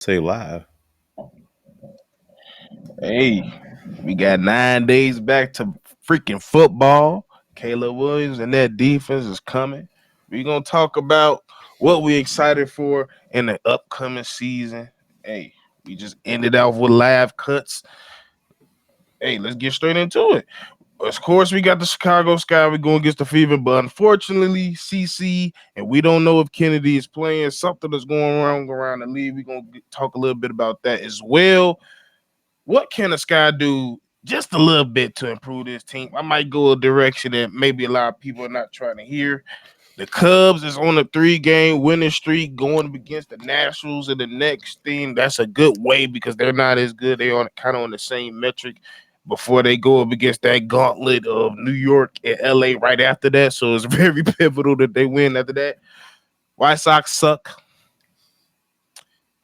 Say live. Hey, we got 9 days back to freaking football. Caleb Williams and that defense is coming. We're gonna talk about what we excited for in the upcoming season. Hey, we just ended off with live cuts. Hey, let's get straight into it. Of course, we got the Chicago Sky. We're going against the Fever, but unfortunately, CC and we don't know if Kennedy is playing. Something that's going wrong around the league. We're gonna talk a little bit about that as well. What can a Sky do just a little bit to improve this team? I might go a direction that maybe a lot of people are not trying to hear. The Cubs is on a 3-game winning streak going against the Nationals in the next thing. That's a good way because they're not as good. They're on kind of on the same metric before they go up against that gauntlet of New York and LA right after that. So it's very pivotal that they win after that. White Sox suck,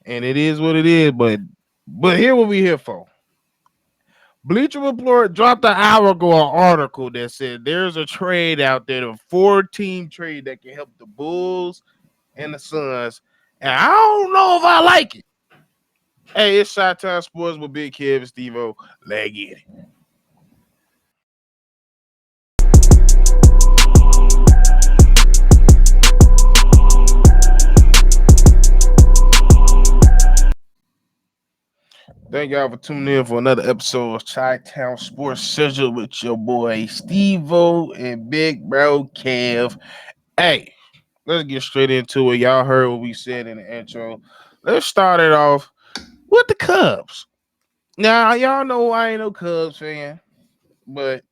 and it is what it is. But here what we here for. Bleacher Report dropped an hour ago an article that said there's a trade out there, a 4-team trade that can help the Bulls and the Suns. And I don't know if I like it. Hey, it's Shot Time Sports with Big Kev and Steve O. Let's get it. Thank y'all for tuning in for another episode of Chi Town Sports Central with your boy Steve O and Big Bro Kev. Hey, let's get straight into it. Y'all heard what we said in the intro. Let's start it off with the Cubs. Now, y'all know I ain't no Cubs fan, but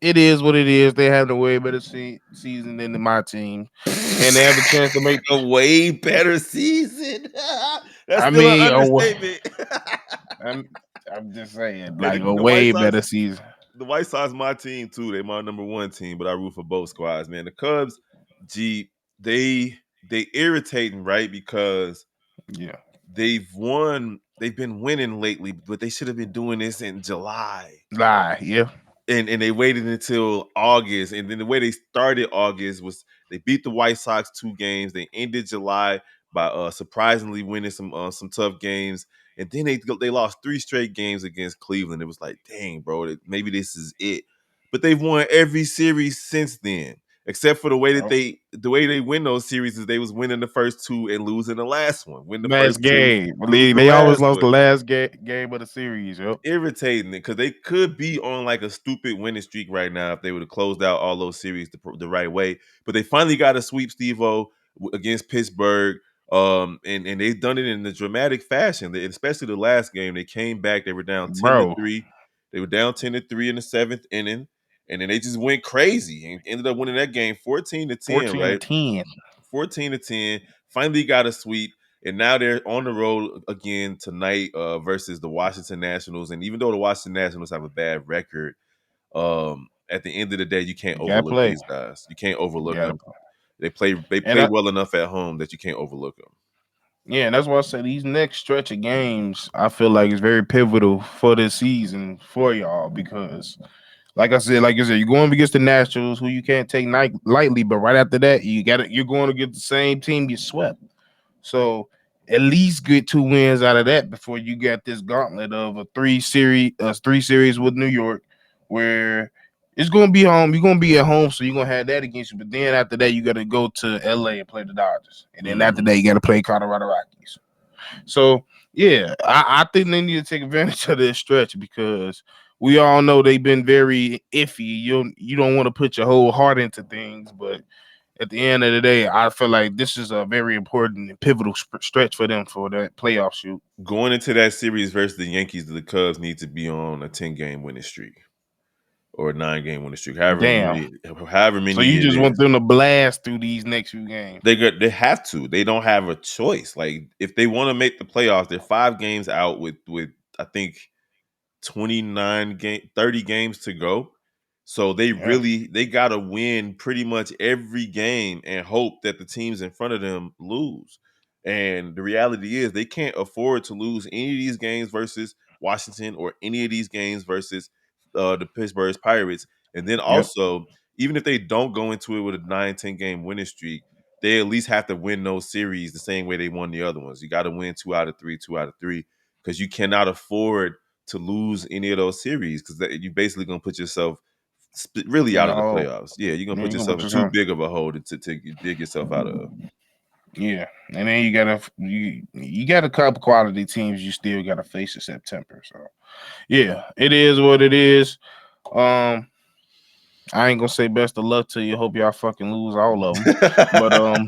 it is what it is. They have a way better season than my team, and they have a chance to make. A way better season. That's I still an mean, understatement. I'm, I'm just saying, And like a the White way Sox, better season. the White Sox, my team too. They my number one team, but I root for both squads, man. The Cubs, gee, they irritating, right? Because Yeah, they've been winning lately, but they should have been doing this in July. lie. Yeah, And they waited until August, and then the way they started August was they beat the White Sox 2 games. They ended July by surprisingly winning some tough games, and then they lost 3 straight games against Cleveland. It was like, dang, bro, maybe this is it. But they've won every series since then, except for yep. the way they win those series is they was winning the first 2 and losing the last one. Win the Last first 2, game. lose the They always last lost the one. last game of the series. Yep. Irritating it because they could be on like a stupid winning streak right now if they would have closed out all those series the right way. But they finally got a sweep, Steve-O, against Pittsburgh. And they've done it in a dramatic fashion. Especially the last game, they came back. They were down ten to Bro, three. They were down 10-3 in the 7th inning, and then they just went crazy and ended up winning that game 14-10. 14 to Right, 10. 14-10. Finally got a sweep, and now they're on the road again tonight versus the Washington Nationals. And even though the Washington Nationals have a bad record, at the end of the day, you can't You gotta overlook play. these guys. You can't You overlook gotta them. play. And They play well enough at home that you can't overlook them. yeah, and that's why I say these next stretch of games, I feel like it's very pivotal for this season for y'all because, like I said, you're going against the Nationals, who you can't take lightly. But right after that, you're going against the same team you swept. So at least get 2 wins out of that before you get this gauntlet of a three series with New York, where it's gonna be home. You're gonna be at home, so you're gonna have that against you. But then after that, you gotta go to LA and play the Dodgers. And then after Mm-hmm. that, you gotta play Colorado Rockies. So yeah, I think they need to take advantage of this stretch because we all know they've been very iffy. You don't want to put your whole heart into things, but at the end of the day, I feel like this is a very important and pivotal stretch for them for that playoff shoot. Going into that series versus the Yankees, the Cubs need to be on a 10-game winning streak or a 9-game winning streak, Damn. however So many you it just want is. them to blast through these next few games. They have to. They don't have a choice. Like if they want to make the playoffs, they're 5 games out with I think 30 games to go. So Yeah. they gotta win pretty much every game and hope that the teams in front of them lose. And the reality is they can't afford to lose any of these games versus Washington or any of these games versus the Pittsburgh Pirates. And then Yep. also, even if they don't go into it with a 9-10 game winning streak, they at least have to win those series the same way they won the other ones. You got to win 2 out of 3, because you cannot afford to lose any of those series because you basically gonna put yourself really in out the of the hole. playoffs. Yeah, you're gonna Yeah, put you gonna yourself put in too yourself. big of a hole to dig yourself out of. Yeah, and then you got a couple quality teams you still got to face in September. So yeah, it is what it is. Um, I ain't gonna say best of luck to you. Hope y'all fucking lose all of them.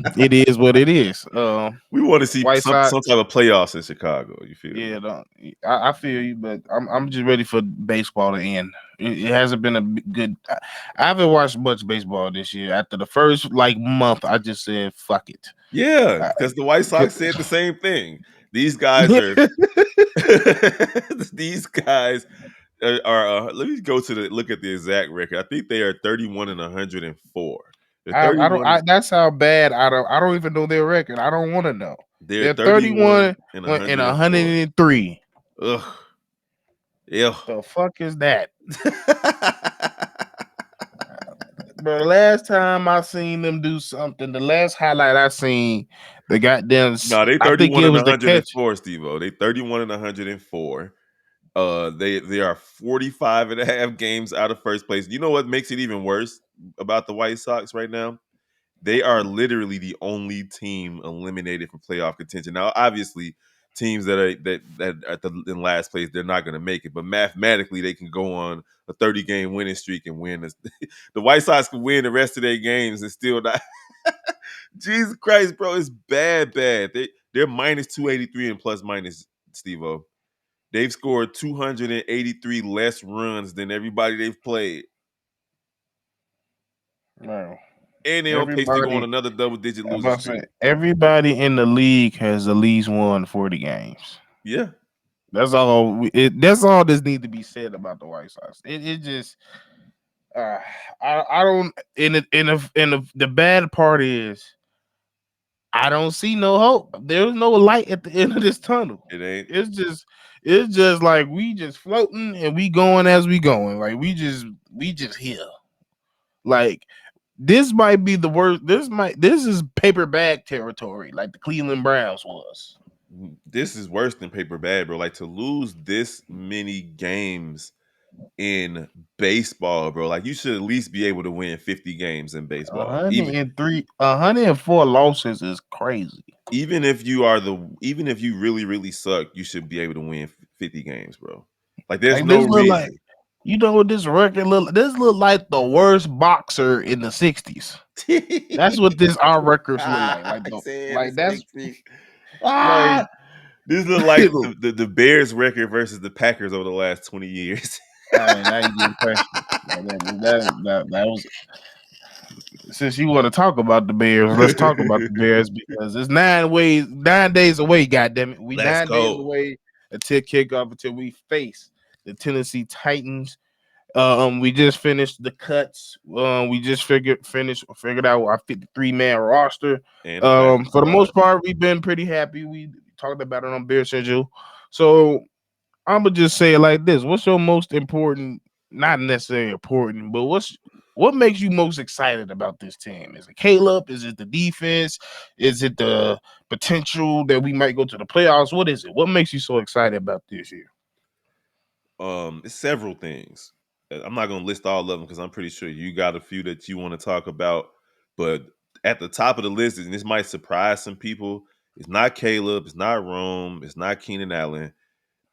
But it is what it is. We want to see White some Sox. type of playoffs in Chicago. You feel me? Yeah, I feel you, but I'm just ready for baseball to end. It hasn't been a good. I haven't watched much baseball this year. After the first like month, I just said fuck it. Yeah, I, because the White Sox said the same thing. These guys are these guys are let me go to the look at the exact record. I think they are 31 and 104. They're I don't. 31 That's how bad. I don't even know their record. I don't want to know. they're They're 31 31 and and 104. 103. Ugh. Yeah. The fuck is that? Bro, the last time I seen them do something, the last highlight I seen, the goddamn, No, they I think 31 it and was the catch. 104, Steve-O. They 31 and 104. They are 45 and a half games out of first place. You know what makes it even worse about the White Sox right now? They are literally the only team eliminated from playoff contention. Now, obviously, teams that are in last place, they're not going to make it. But mathematically, they can go on a 30-game winning streak and win. The White Sox can win the rest of their games and still not. Jesus Christ, bro, it's bad, bad. They're minus 283 and plus minus, Steve-O. They've scored 283 less runs than everybody they've played. Bro, And they're on pace to go on everybody, another double-digit I'm losing about to streak. say, everybody in the league has at least won 40 games. Yeah. That's all. That's all this need to be said about the White Sox. It just, uh, I don't. The bad part is I don't see no hope. There's no light at the end of this tunnel. It ain't. It's just it's just like we just floating and we going as we going. Like we just here. Like this might be the worst. This is paper bag territory, like the Cleveland Browns was. This is worse than paper bad, bro. Like to lose this many games in baseball, bro. Like you should at least be able to win 50 games in baseball. Even 104 losses is crazy. even if you really really suck, you should be able to win 50 games, bro. Like there's Like no this look like, reason. you know what this record look. This look like the worst boxer in the '60s. That's what this our records look like. I said the That's 60s. like Ah, this look like the Bears record versus the Packers over the last 20 years. all right, now you getting personal. That was, since you want to talk about the Bears, let's talk about the Bears because it's 9 days away. Goddamn it, we Let's 9 days go. away until kickoff until we face the Tennessee Titans. We just finished the cuts. We just figured out our 53-man roster. And the practice For the squad. most part, we've been pretty happy. We talked about it on Bear Schedule. So I'm gonna just say it like this: what's your most important? Not necessarily important, but what makes you most excited about this team? Is it Caleb? Is it the defense? Is it the potential that we might go to the playoffs? What is it? What makes you so excited about this year? It's several things. I'm not gonna list all of them because I'm pretty sure you got a few that you want to talk about. But at the top of the list, and this might surprise some people, it's not Caleb, it's not Rome, it's not Keenan Allen,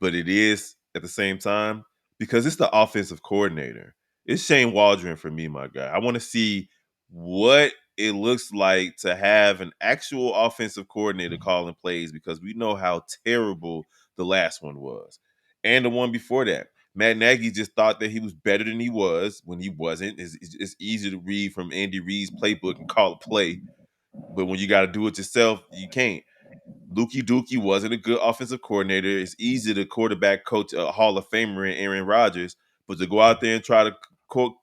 but it is at the same time because it's the offensive coordinator. It's Shane Waldron for me, my guy. I want to see what it looks like to have an actual offensive coordinator calling plays because we know how terrible the last one was. And the one before that. Matt Nagy just thought that he was better than he was when he wasn't. It's easy to read from Andy Reid's playbook and call a play, but when you got to do it yourself, you can't. Lukey Dookie wasn't a good offensive coordinator. It's easy to quarterback coach a Hall of Famer in Aaron Rodgers, but to go out there and try to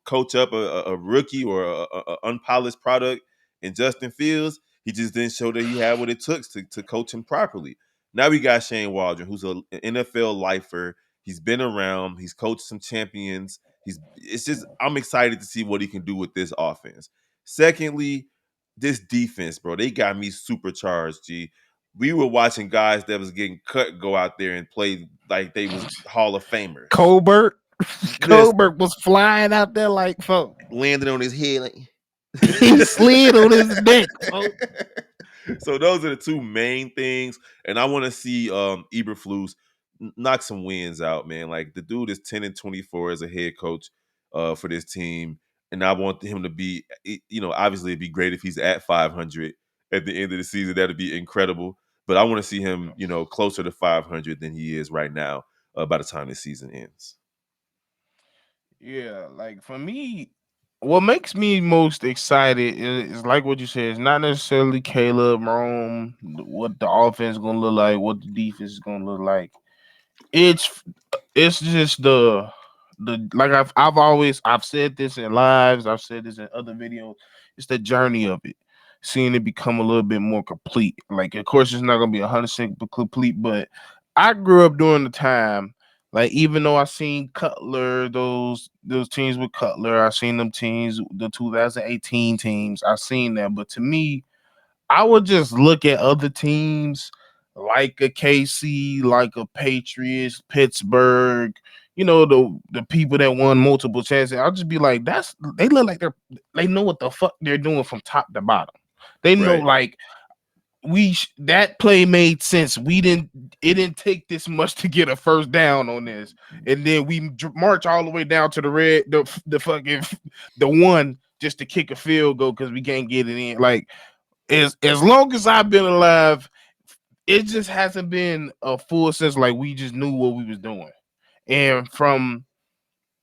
coach up a rookie or a unpolished product in Justin Fields, he just didn't show that he had what it took to coach him properly. Now we got Shane Waldron, who's an NFL lifer. He's been around. He's coached some champions. I'm excited to see what he can do with this offense. Secondly, this defense, bro, they got me supercharged. G, we were watching guys that was getting cut go out there and play like they was Hall of Famers. Colbert, Listen, Colbert was flying out there like fuck. landing on his head like. He slid on his neck, folks. So those are the two main things, and I want to see Eberflus knock some wins out, man. Like the dude is 10-24 as a head coach for this team, and I want him to be, obviously it'd be great if he's at 500 at the end of the season. That'd be incredible. But I want to see him, closer to 500 than he is right now by the time this season ends. Yeah, like for me, what makes me most excited is like what you said. It's not necessarily Caleb, Rome, what the offense is gonna look like, what the defense is gonna look like. It's it's just the like I've said this in lives, I've said this in other videos. It's the journey of it, seeing it become a little bit more complete. Like, of course, it's not gonna be 100% complete, but I grew up during the time. Like, even though I seen Cutler, those teams with Cutler, I seen them teams, the 2018 teams, I seen that. But to me, I would just look at other teams like a KC, like a Patriots, Pittsburgh, the people that won multiple chances. I'll just be like, they look like they know what the fuck they're doing from top to bottom. They know, Right. like, that play made sense. It didn't take this much to get a first down on this, and then we march all the way down to the fucking the one just to kick a field goal because we can't get it in. Like, as long as I've been alive, it just hasn't been a full sense like we just knew what we was doing. And from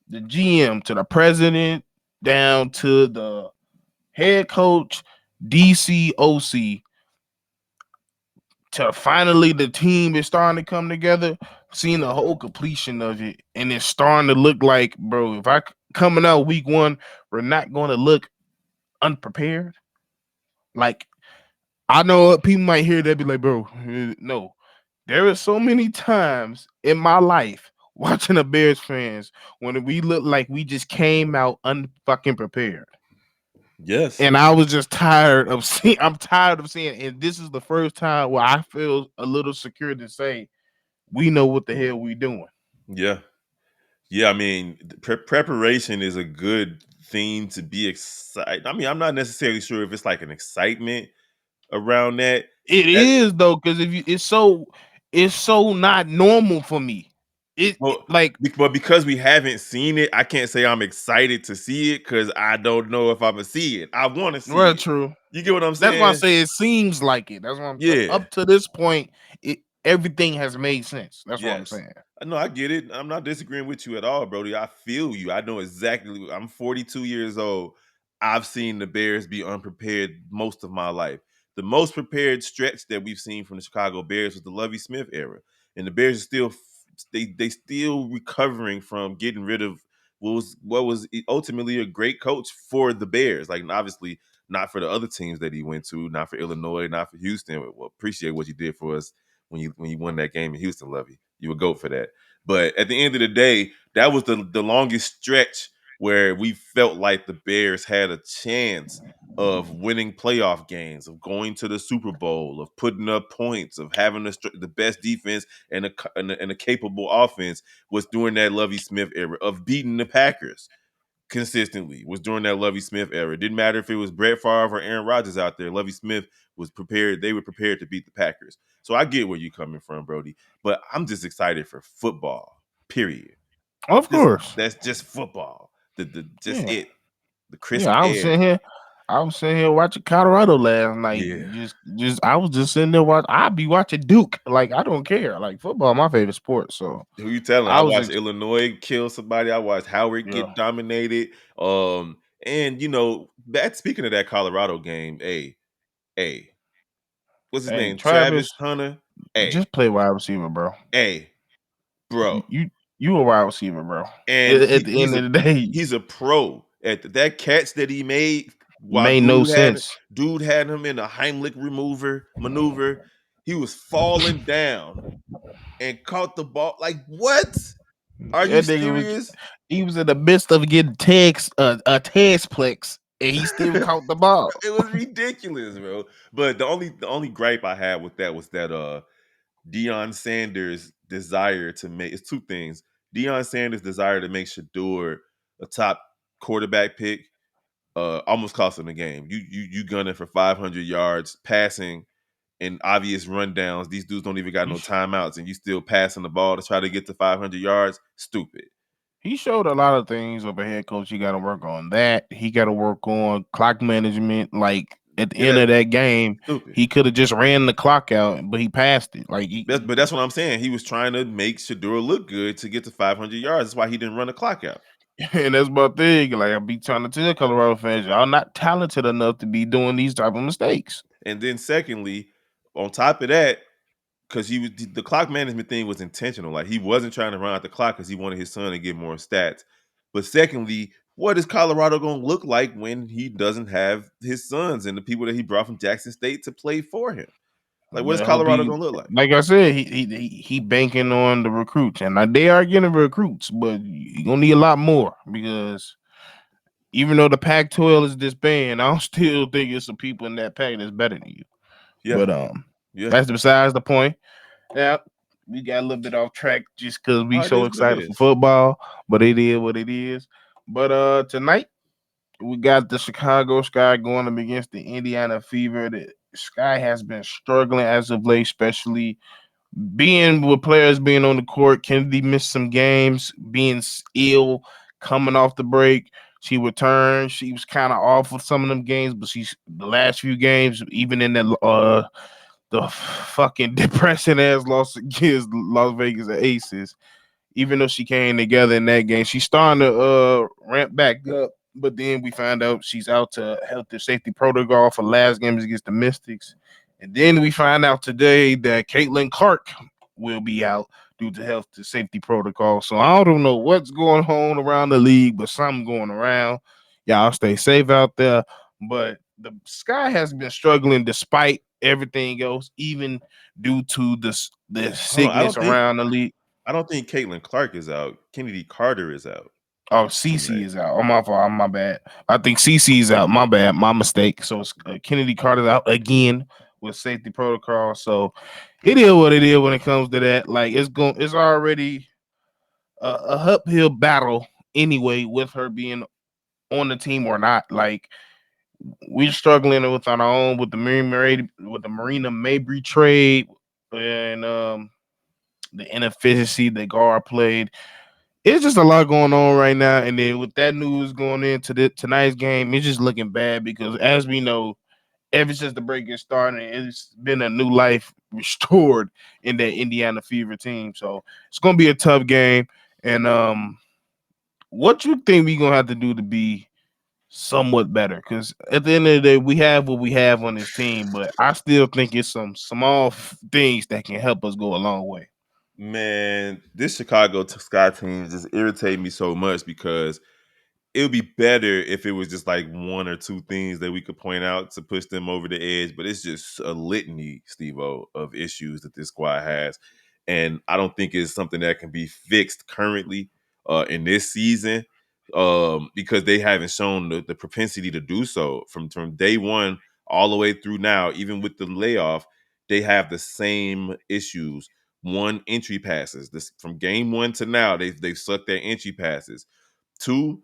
the GM to the president down to the head coach, DC, OC, to finally the team is starting to come together, seeing the whole completion of it, and it's starting to look like, bro, if coming out week one, we're not going to look unprepared. Like, I know people might hear that, be like, bro, no. There are so many times in my life watching the Bears fans when we look like we just came out unfucking prepared. Yes. And I was just tired of seeing, I'm tired of seeing, and this is the first time where I feel a little secure to say, we know what the hell we doing. Yeah. Yeah, I mean, preparation is a good thing to be excited. I mean, I'm not necessarily sure if it's like an excitement around that. It That is though, because if you it's so not normal for me. well, Like, but because we haven't seen it, I can't say I'm excited to see it because I don't know if I'm gonna see it. I want to see well, it. true. You get what I'm That's why I saying? say it seems like it. That's why I'm Yeah. up to this point, everything has made sense. That's what I'm Yes. saying. No, I get it. I'm not disagreeing with you at all, Brody. I feel you. I know exactly. I'm 42 years old. I've seen the Bears be unprepared most of my life. The most prepared stretch that we've seen from the Chicago Bears was the Lovie Smith era, and the Bears are still they still recovering from getting rid of what was ultimately a great coach for the Bears. Like, obviously not for the other teams that he went to, not for Illinois, not for Houston. Well, appreciate what you did for us when you won that game in Houston, Lovey. You would go for that. But at the end of the day, that was the longest stretch where we felt like the Bears had a chance of winning playoff games, of going to the Super Bowl, of putting up points, of having the best defense and a capable offense was during that Lovey Smith era, of beating the Packers consistently was during that Lovey Smith era. It didn't matter if it was Brett Favre or Aaron Rodgers out there. Lovey Smith was prepared. They were prepared to beat the Packers. So I get where you're coming from, Brody. But I'm just excited for football. Period. Of Just course. that's just football. The just Yeah. it. The Yeah. crisp air. I was sitting here watching Colorado last night. Yeah. Just I was just sitting there watching. I'd be watching Duke. Like, I don't care. Like, football, my favorite sport. So Who you telling? I I was watched Illinois kill somebody. I watched Howard yeah. get dominated. And that speaking of that Colorado game, hey, what's his Hey, name? Travis Travis, Hunter. Hey, just play wide receiver, bro. hey, You bro. you, you a wide receiver, bro. And At the end of the day, he's a pro at that catch that he made while made no sense. dude had him in a Heimlich remover maneuver. He was falling down and caught the ball. Like, what? Are you That nigga was serious? he was in the midst of getting text a testplex and he still caught the ball. It was ridiculous, bro. But the only gripe I had with that was that Deion Sanders' desire to make it's two things. Deion Sanders' desire to make Shador a top quarterback pick almost cost him the game. You gunning for 500 yards passing and obvious rundowns. These dudes don't even got He no sh- timeouts, and you still passing the ball to try to get to 500 yards. Stupid. he showed a lot of things of a head coach. He got to work on that. He got to work on clock management. Like at the Yeah, end that's of that game, stupid. he could have just ran the clock out, but he passed it. Like But that's what I'm saying. He was trying to make Shador look good to get to 500 yards. That's why he didn't run the clock out. and that's my thing. Like I be trying to tell Colorado fans, y'all not talented enough to be doing these type of mistakes. And then secondly, on top of that, because he was the clock management thing was intentional. Like he wasn't trying to run out the clock because he wanted his son to get more stats. But secondly, what is Colorado going to look like when he doesn't have his sons and the people that he brought from Jackson State to play for him? Like, what is But hope Colorado he, going to look like? like I said, he banking on the recruits, and they are getting recruits, but you gonna need a lot more because even though the Pac-12 is disbanded, I still think it's some people in that pack that's better than you. Yeah, But yeah. that's besides the point. Yeah, we got a little bit off track just because we Oh, it so is what it excited for is. football, but it is what it is. But tonight we got the Chicago Sky going up against the Indiana Fever. The Sky has been struggling as of late, especially being with players being on the court. Kennedy missed some games, being ill, coming off the break. She returned. She was kind of off with some of them games, but she's the last few games, even in the fucking depressing ass loss against Las Vegas Aces, even though she came together in that game, she's starting to ramp back up. But then we find out she's out to health and safety protocol for last game against the Mystics. And then we find out today that Caitlin Clark will be out due to health and safety protocol. So I don't know what's going on around the league, but something going around. Y'all stay safe out there. But the Sky has been struggling despite everything else, even due to the Hold on. sickness around the league. I don't think Caitlin Clark is out. Kennedy Carter is out Oh, CC tonight. is out. Oh, my fault. My bad. I think CC is out. My bad. My mistake. So it's, Kennedy Carter's out again with safety protocol. So it is what it is when it comes to that. Like it's already a uphill battle anyway with her being on the team or not. Like we're struggling with on our own with the Marina Mabry trade and the inefficiency the guard played. It's just a lot going on right now. And then with that news going into tonight's game, it's just looking bad because as we know, ever since the break is started, it's been a new life restored in that Indiana Fever team. So it's gonna be a tough game. And what you think we gonna have to do to be somewhat better? Because at the end of the day, we have what we have on this team, but I still think it's some small things that can help us go a long way. Man, this Chicago Sky team just irritate me so much because it would be better if it was just like one or two things that we could point out to push them over the edge. But it's just a litany, Steve-O, of issues that this squad has. And I don't think it's something that can be fixed currently in this season because they haven't shown the propensity to do so from day one all the way through now. Even with the layoff, they have the same issues. One, entry passes. This from game one to now, they've sucked their entry passes. Two,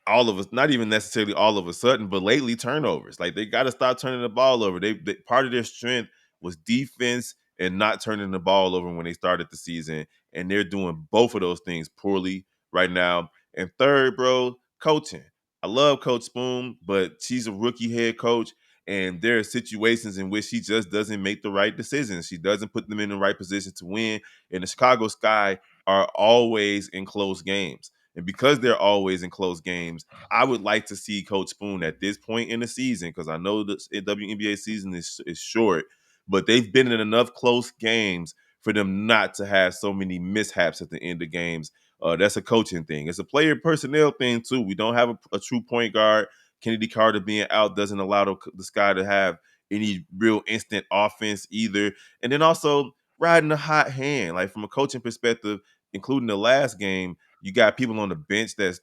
all of us, not even necessarily all of a sudden, but lately turnovers. Like they got to stop turning the ball over. They part of their strength was defense and not turning the ball over when they started the season, and they're doing both of those things poorly right now. And third, bro, coaching. I love Coach Spoon, but she's a rookie head coach, and there are situations in which she just doesn't make the right decisions. She doesn't put them in the right position to win. And the Chicago Sky are always in close games. And because they're always in close games, I would like to see Coach Spoon at this point in the season, because I know the WNBA season is short, but they've been in enough close games for them not to have so many mishaps at the end of games. That's a coaching thing. It's a player personnel thing too. We don't have a true point guard. Kennedy Carter being out doesn't allow the Sky to have any real instant offense either. And then also riding a hot hand, like from a coaching perspective, including the last game, you got people on the bench that's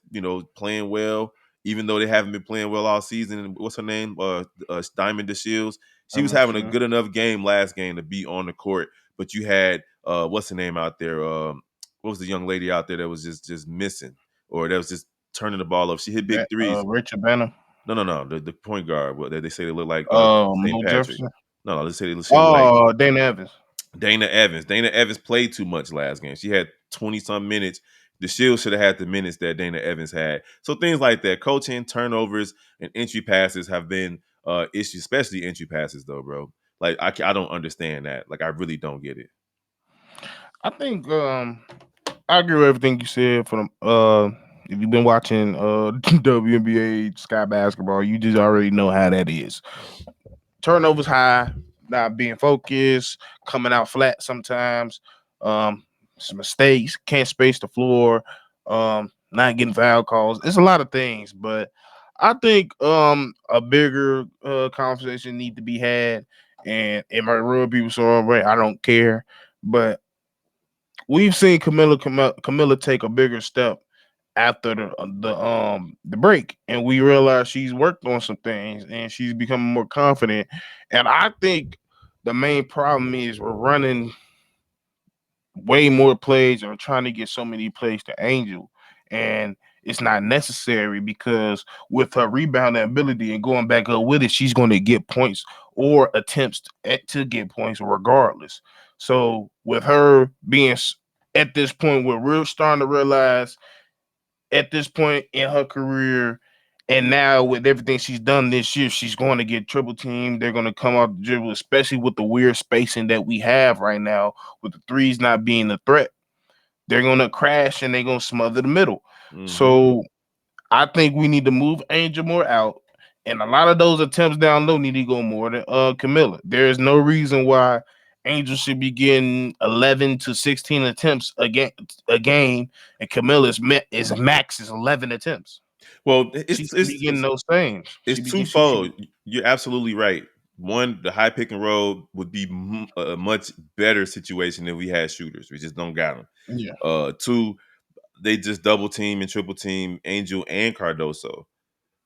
playing well. even though they haven't been playing well all season. And what's her name? Diamond DeShields. She was having a Sure. good enough game last game to be on the court, but you had what's her name out there? What was the young lady out there that was just missing, or that was just turning the ball up? She hit big That threes. Richard Banner. No, no, no. The point guard. What they say they look like St. Mo Patrick. Jefferson. No, no. They say she look like Oh, Dana Evans. Dana Evans. Dana Evans played too much last game. She had 20 some minutes. The Shield should have had the minutes that Dana Evans had. So things like that, coaching, turnovers, and entry passes have been issues, especially entry passes, though, bro. Like I don't understand that. Like I really don't get it. I think I agree with everything you said. For if you've been watching WNBA Sky Basketball, you just already know how that is. Turnovers high, not being focused, coming out flat sometimes, some mistakes, can't space the floor, not getting foul calls. It's a lot of things, but I think a bigger conversation need to be had. And it might rub people so way. I don't care, but we've seen Camilla take a bigger step after the break, and we realize she's worked on some things and she's becoming more confident. And I think the main problem is we're running way more plays and we're trying to get so many plays to Angel, and it's not necessary because with her rebounding ability and going back up with it, she's going to get points or attempts to get points regardless. So with her being at this point where we're starting to realize at this point in her career, and now with everything she's done this year, she's going to get triple team. They're going to come out the dribble, especially with the weird spacing that we have right now, with the threes not being a threat. They're going to crash and they're going to smother the middle. Hmm. So I think we need to move Angel more out. And a lot of those attempts down low need to go more than Camilla. There is no reason why Angel should be getting 11 to 16 attempts a game, and Camilla's is max is 11 attempts. Well, She should be getting those things. it's She should. twofold. You're absolutely right. One, the high pick and roll would be a much better situation if we had shooters. We just don't got them. Yeah, Two, they just double team and triple team Angel and Cardoso.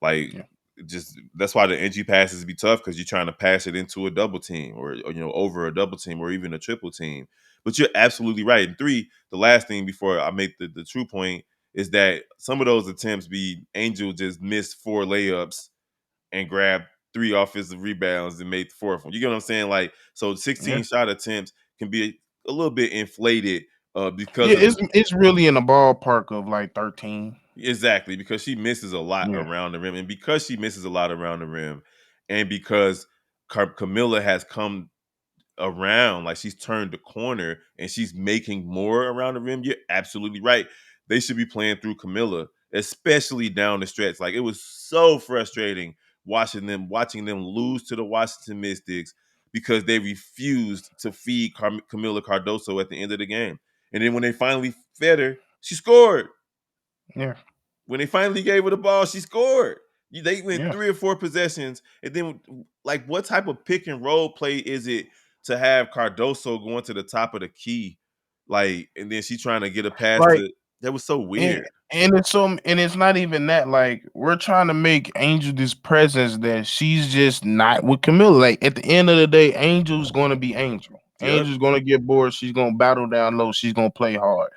Like, yeah, just that's why the entry passes be tough because you're trying to pass it into a double team or over a double team or even a triple team. But you're absolutely right. And three, the last thing before I make the true point is that some of those attempts be Angel just missed four layups and grabbed three offensive rebounds and made the fourth one. You get what I'm saying? Like, so yeah, 16 shot attempts can be a little bit inflated because yeah. of It's really in the ballpark of like 13. exactly because she misses a lot Yeah, around the rim, and because she misses a lot around the rim, and because Camilla has come around, like she's turned the corner and she's making more around the rim. You're absolutely right. They should be playing through Camilla, especially down the stretch. Like it was so frustrating watching them lose to the Washington Mystics because they refused to feed Camilla Cardoso at the end of the game. And then when they finally fed her, she scored. yeah, When they finally gave her the ball, she scored. They went yeah. 3 or 4 possessions, and then like, what type of pick and roll play is it to have Cardoso going to the top of the key, like, and then she trying to get a pass Like to? That was so and, weird. and it's not even that. Like we're trying to make Angel this presence that she's just not with Camilla. Like at the end of the day, Angel's going to be Angel. Yep. Angel's going to get bored. She's going to battle down low. She's going to play hard.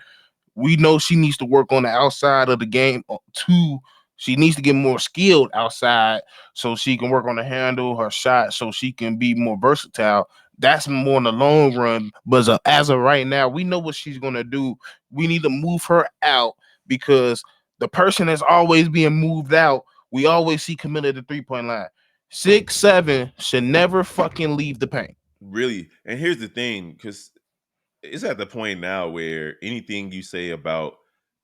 We know she needs to work on the outside of the game too. She needs to get more skilled outside so she can work on the handle, her shot, so she can be more versatile. That's more in the long run. But as of right now, we know what she's gonna do. We need to move her out because the person that's always being moved out, we always see committed the 3 point line. 6'7" should never fucking leave the paint. Really. And here's the thing, because it's at the point now where anything you say about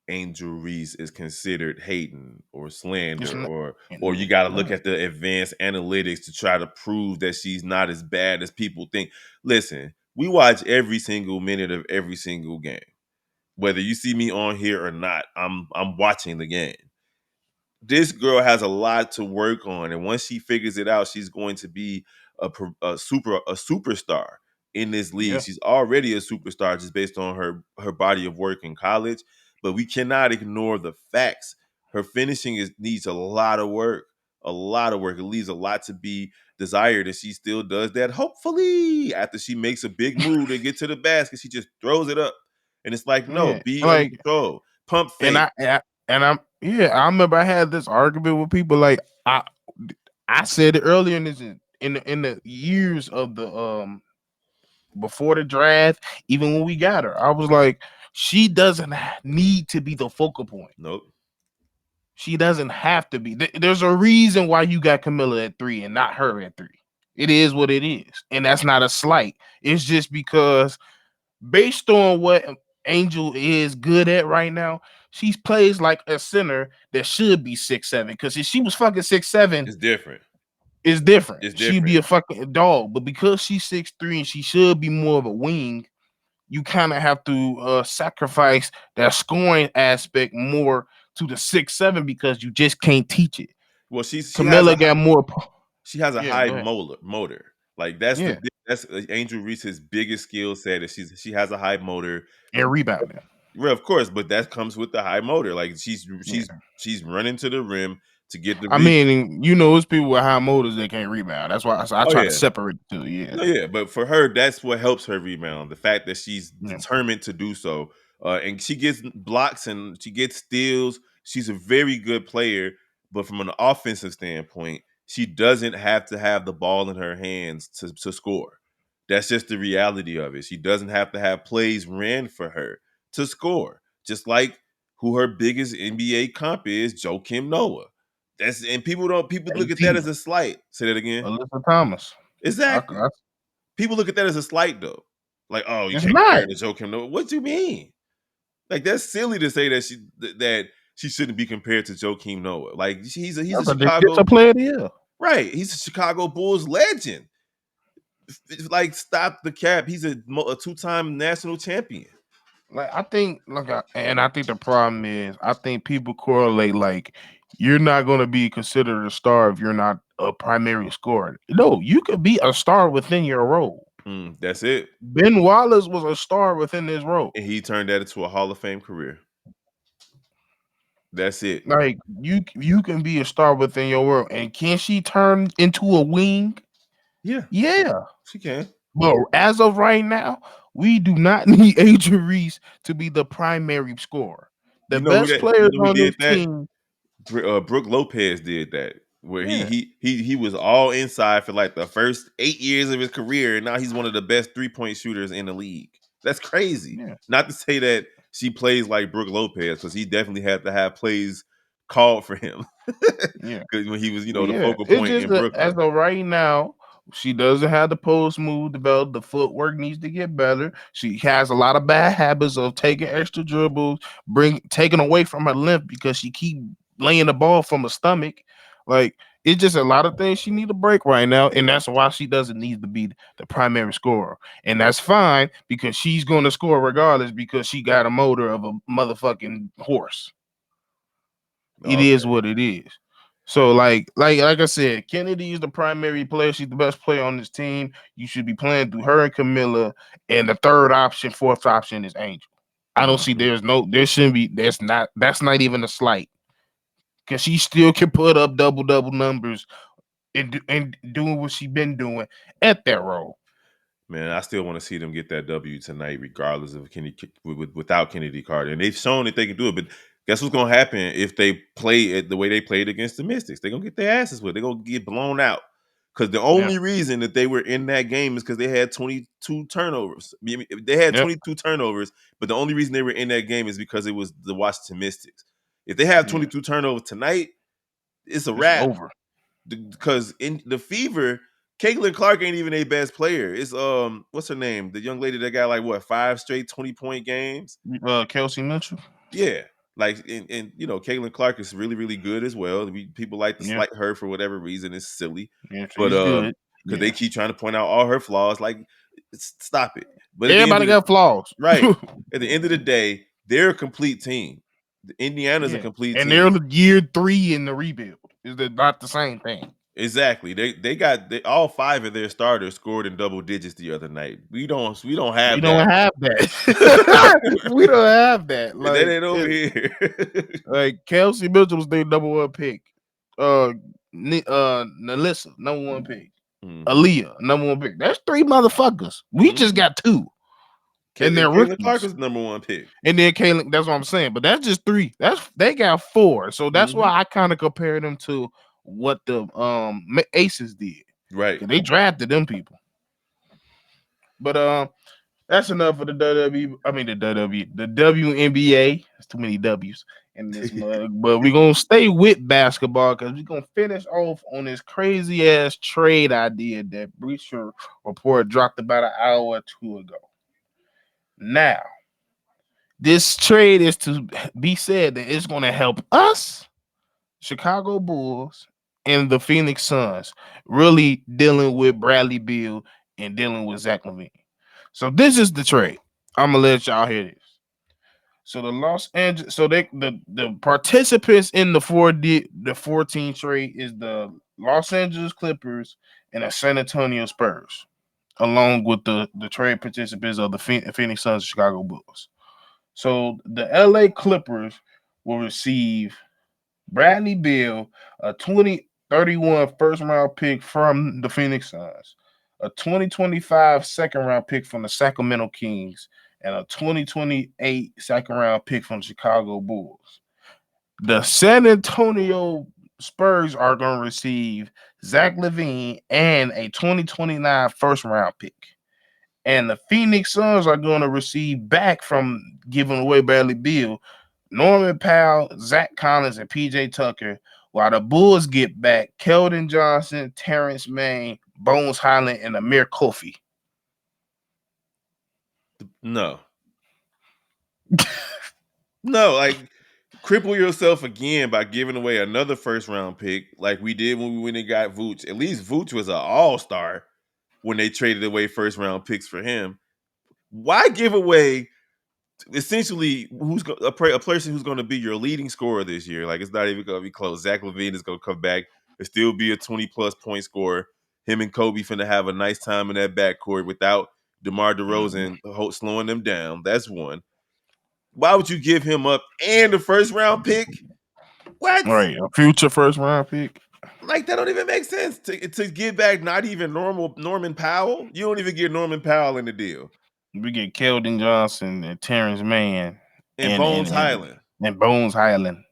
Angel Reese is considered hating or It's slander, not, or you got to look no, at the advanced analytics to try to prove that she's not as bad as people think. Listen, we watch every single minute of every single game. Whether you see me on here or not, I'm watching the game. This girl has a lot to work on, and once she figures it out, she's going to be a superstar in this league. yeah, She's already a superstar just based on her body of work in college. But we cannot ignore the facts Her finishing needs a lot of work. It leaves a lot to be desired, and she still does that. Hopefully, after she makes a big move to get to the basket, she just throws it up, and it's like, no, Yeah, be under like control, pump and fake. I'm yeah. I remember I had this argument with people. Like I said it earlier in this in the years of the before the draft, even when we got her, I was like, she doesn't need to be the focal point. Nope. She doesn't have to be. There's a reason why you got Camilla at 3 and not her at 3. It is what it is, and that's not a slight. It's just because based on what Angel is good at right now, she plays like a center that should be 6'7". Because if she was fucking 6'7", It's different. it's different. It's She'd be different. a fucking dog. But because she's 6'3" and she should be more of a wing, you kind of have to sacrifice that scoring aspect more to the 6'7" because you just can't teach it. Well, she has Camilla got more. she has a Yeah, high go ahead. motor. Like that's Yeah, that's Angel Reese's biggest skill set. Is she has a high motor. and rebounding. Well, of course, but that comes with the high motor. Like Yeah. she's running to the rim to get the I rebound. mean, it's people with high motors that can't rebound. That's why I Oh try to yeah, separate the two. Yeah, no, yeah, but for her, that's what helps her rebound. The fact that she's yeah. determined to do so, and she gets blocks and she gets steals. She's a very good player, but from an offensive standpoint, she doesn't have to have the ball in her hands to score. That's just the reality of it. She doesn't have to have plays ran for her to score. Just like who her biggest NBA comp is, Joakim Noah. That's and people look at that AT, as a slight. Say that again. Alyssa Thomas. Exactly. I, People look at that as a slight though. Like, oh, you it's can't compare not. her to Joakim Noah. What do you mean? Like that's silly to say that she shouldn't be compared to Joakim Noah. Like he's a That's a defensive Chicago player of the year. right. He's a Chicago Bulls legend. Like stop the cap. He's a two-time national champion. Like I think, and I think the problem is, I think people correlate like you're not going to be considered a star if you're not a primary scorer. No, you could be a star within your role. That's it. Ben Wallace was a star within his role. And he turned that into a Hall of Fame career. That's it. Like you can be a star within your world, and can she turn into a wing? Yeah, Yeah, she can. but as of right now, we do not need Adrian Reese to be the primary scorer. The best You players know who on did this that? team, Brooke Lopez did that, where yeah, he was all inside for like the first 8 years of his career, and now he's one of the best 3-point shooters in the league. That's crazy. yeah, Not to say that she plays like Brooke Lopez, because he definitely had to have plays called for him, yeah. because when he was But the yeah, focal it's point just in that as Brooklyn. of right now, she doesn't have the post move developed. The footwork needs to get better. She has a lot of bad habits of taking extra dribbles, taking away from her length because she keep laying the ball from her stomach. Like it's just a lot of things she need to break right now, and that's why she doesn't need to be the primary scorer. And that's fine because she's going to score regardless because she got a motor of a motherfucking horse. It is Okay, what it is. So like I said, Kennedy is the primary player. She's the best player on this team. You should be playing through her and Camilla. And the third option, fourth option is Angel. I don't see mhm. there shouldn't be that's not even a slight. Cause she still can put up double numbers and doing what she been doing at that role. Man, I still want to see them get that W tonight, regardless of without Kennedy Carter. And they've shown that they can do it. But guess what's going to happen if they play it the way they played against the Mystics? They're going to get their asses whipped. They're going to get blown out. Because the Yeah. only reason that they were in that game is because they had 22 turnovers. I mean, they had Yep. 22 turnovers, but the only reason they were in that game is because it was the Washington Mystics. If they have Yeah. 22 turnovers tonight, it's a It's wrap. over. Because in the Fever, Caitlin Clark ain't even a best player. It's what's her name? The young lady that got like what 5 straight 20-point games. Kelsey Mitchell. Yeah, like and Caitlin Clark is really really good as well. People like to Yeah. slight her for whatever reason. It's silly, Yeah, but she's good. because they Yeah. keep trying to point out all her flaws, like stop it. But at the end Everybody of the got flaws. right at the end of the day, they're a complete team. Indiana's a Yeah, complete and they're team. year 3 in the rebuild. Is that not the same thing? Exactly. All five of their starters scored in double digits the other night. We don't We have don't that. have that. We don't have that. That ain't over here. Like Kelsey Mitchell was their number one pick. Uh, Nalissa, number one pick. hmm Aaliyah, number one pick. That's three motherfuckers. We just hmm got two, and they're Caitlin Clark rookies. was number one pick. And then Kaylin, that's what I'm saying. But that's just three. They got four. So that's hmm why I kind of compare them to what the Aces did. Right. Cause they drafted them people. But that's enough for the WWE. I mean the WNBA. There's too many W's in this mug. But we're gonna stay with basketball because we're gonna finish off on this crazy ass trade idea that Bleacher Report dropped about an hour or two ago. Now, this trade is to be said that it's gonna help us, Chicago Bulls, and the Phoenix Suns, really dealing with Bradley Beal and dealing with Zach LaVine. So this is the trade. I'm gonna let y'all hear this. So the Los Angeles, so the participants in the 14 trade is the Los Angeles Clippers and the San Antonio Spurs, along with the trade participants of the Phoenix Suns and Chicago Bulls. So the LA Clippers will receive Bradley Beal, a 2031 first round pick from the Phoenix Suns, a 2025 second round pick from the Sacramento Kings, and a 2028 second round pick from the Chicago Bulls. The San Antonio Spurs are going to receive Zach LaVine and a 2029 first round pick. And the Phoenix Suns are going to receive back from giving away Bradley Beal, Norman Powell, Zach Collins, and PJ Tucker, while the Bulls get back Keldon Johnson, Terrence Mann, Bones Highland, and Amir Kofi. No. No, like cripple yourself again by giving away another first round pick like we did when we went and got Vooch. At least Vooch was an all-star when they traded away first round picks for him. Why give away essentially a person who's going to be your leading scorer this year? Like it's not even going to be close. Zach LaVine is going to come back and still be a 20 plus point scorer. Him and Kobe finna have a nice time in that backcourt without DeMar Mhm. DeRozan slowing them down. That's one. Why would you give him up and the first round pick? What? All right, a future first round pick. Like that don't even make sense to give back not even normal Norman Powell. You don't even get Norman Powell in the deal. We get Keldon Johnson and Terrence Mann And and Bones Highland. Bones Highland.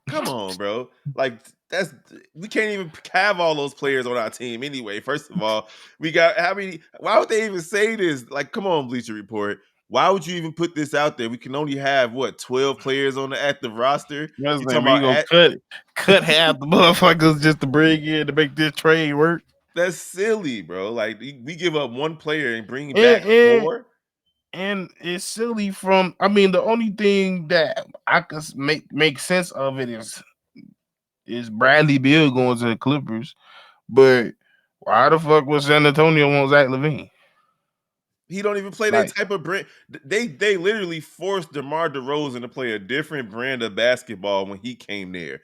Come on, bro. Like that's we can't even have all those players on our team anyway. First of all, we got how many? Why would they even say this? Like, come on, Bleacher Report. Why would you even put this out there? We can only have what 12 players on the active roster. That's You like talking we about gonna cut half the motherfuckers just to bring in to make this trade work. that's silly, bro. Like we give up one player and bring And back and four. and it's silly from I mean the only thing that I could make sense of it is Bradley Beal going to the Clippers, but why the fuck was San Antonio want Zach LaVine? He don't even play that Like, type of brand. They literally forced DeMar DeRozan to play a different brand of basketball when he came there.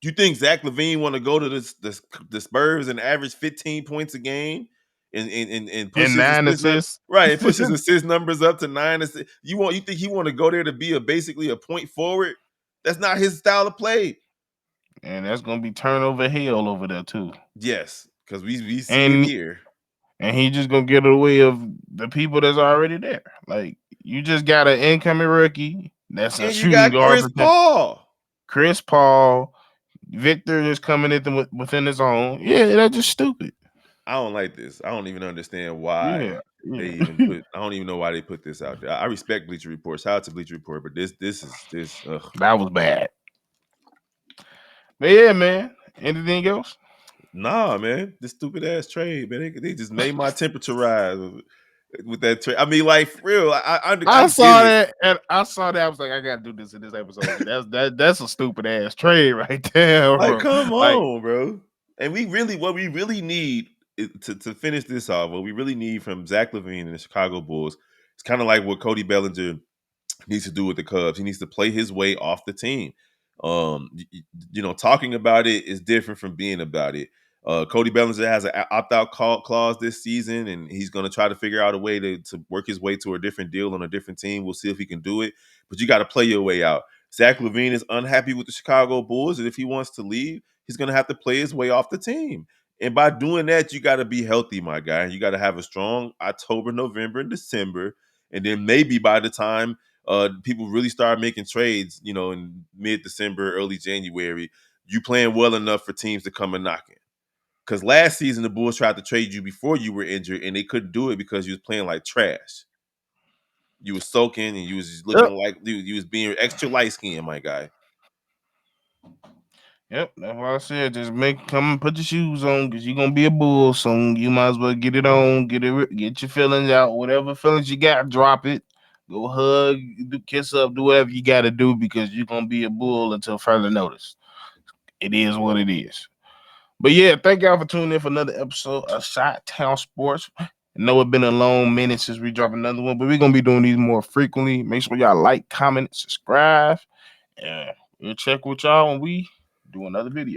You think Zach LaVine want to go to the Spurs and average 15 points a game and push and his 9 assist assists. right? And push his assist numbers up to 9 assists. You think he want to go there to be basically a point forward? That's not his style of play. And that's gonna be turnover hell over there too. Yes, because we see it And here. and he just gonna get in the way of the people that's already there. Like you just got an incoming rookie that's a And you shooting got guard Chris for Paul. Chris Paul. Victor is coming within his own. Yeah, that's just stupid. I don't like this. I don't even understand why Yeah, they yeah. even put. I don't even know why they put this out there. I respect Bleacher Report. Shout out to Bleacher Report, but this is this. Ugh. That was bad. But yeah, man. Anything else? Nah, man, this stupid ass trade, man. They just made my temperature rise with that trade. I mean, like for real. I I get saw it. that and I saw that. I was like, I gotta do this in this episode. That's a stupid ass trade right there, Like, bro. come Like, on, bro. And what we really need to finish this off, what we really need from Zach LaVine and the Chicago Bulls, it's kind of like what Cody Bellinger needs to do with the Cubs. He needs to play his way off the team. Talking about it is different from being about it. Cody Bellinger has an opt out clause this season, and he's going to try to figure out a way to work his way to a different deal on a different team. We'll see if he can do it, but you got to play your way out. Zach LaVine is unhappy with the Chicago Bulls, and if he wants to leave, he's going to have to play his way off the team. And by doing that, you got to be healthy, my guy. You got to have a strong October, November, and December, and then maybe by the time people really start making trades, in mid-December, early January, you playing well enough for teams to come and knock it. Because last season the Bulls tried to trade you before you were injured, and they couldn't do it because you was playing like trash. You was soaking, and you was just Yep. looking like you was being extra light skinned, my guy. Yep, that's why I said just come and put your shoes on because you're gonna be a bull soon. You might as well get it on, get your feelings out, whatever feelings you got, drop it. Go hug, kiss up, do whatever you got to do because you're gonna be a bull until further notice. It is what it is. But yeah, thank y'all for tuning in for another episode of Shot Town Sports. I know it's been a long minute since we dropped another one, but we're gonna be doing these more frequently. Make sure y'all like, comment, subscribe, and we'll check with y'all when we do another video.